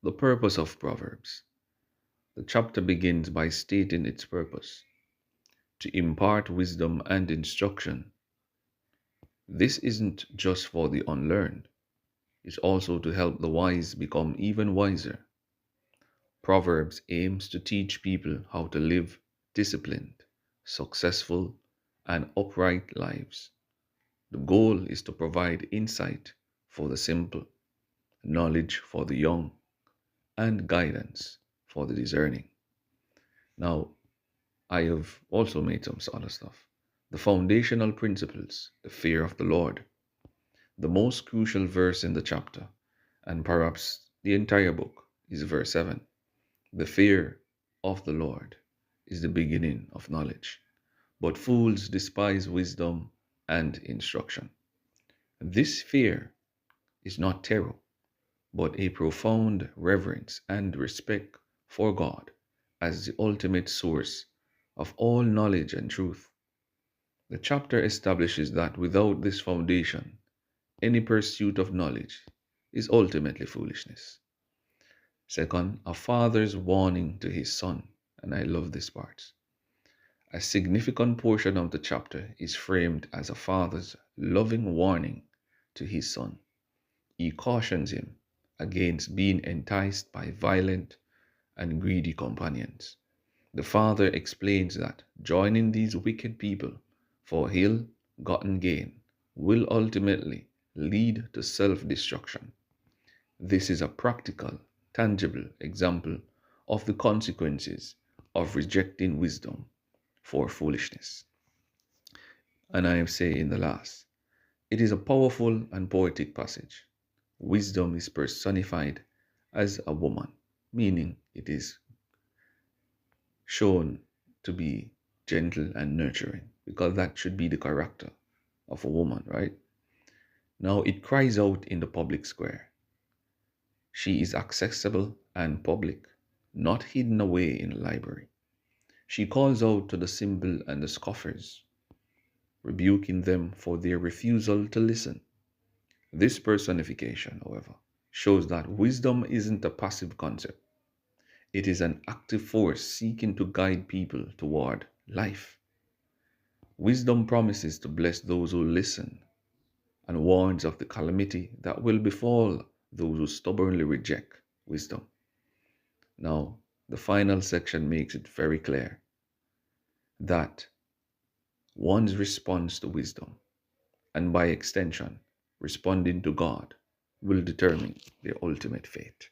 The purpose of Proverbs. The chapter begins by stating its purpose to impart wisdom and instruction. This isn't just for the unlearned, it's also to help the wise become even wiser. Proverbs aims to teach people how to live disciplined, successful, and upright lives. The goal is to provide insight for the simple, knowledge for the young, and guidance for the discerning. Now, I have also made some other stuff. The foundational principles, the fear of the Lord, the most crucial verse in the chapter, and perhaps the entire book, is verse 7. The fear of the Lord is the beginning of knowledge, but fools despise wisdom and instruction. This fear is not terror, but a profound reverence and respect for God as the ultimate source of all knowledge and truth. The chapter establishes that without this foundation, any pursuit of knowledge is ultimately foolishness. Second, a father's warning to his son, and I love this part. A significant portion of the chapter is framed as a father's loving warning to his son. He cautions him against being enticed by violent and greedy companions. The father explains that joining these wicked people for ill gotten gain will ultimately lead to self destruction. This is a practical, tangible example of the consequences of rejecting wisdom for foolishness. And I say in the last, it is a powerful and poetic passage. Wisdom is personified as a woman, meaning it is shown to be gentle and nurturing, because that should be the character of a woman, right? Now it cries out in the public square. She is accessible and public, not hidden away in a library. She calls out to the simple and the scoffers, rebuking them for their refusal to listen. This personification, however, shows that wisdom isn't a passive concept. It is an active force seeking to guide people toward life. Wisdom promises to bless those who listen and warns of the calamity that will befall those who stubbornly reject wisdom. Now, the final section makes it very clear that one's response to wisdom, and by extension, responding to God, will determine their ultimate fate.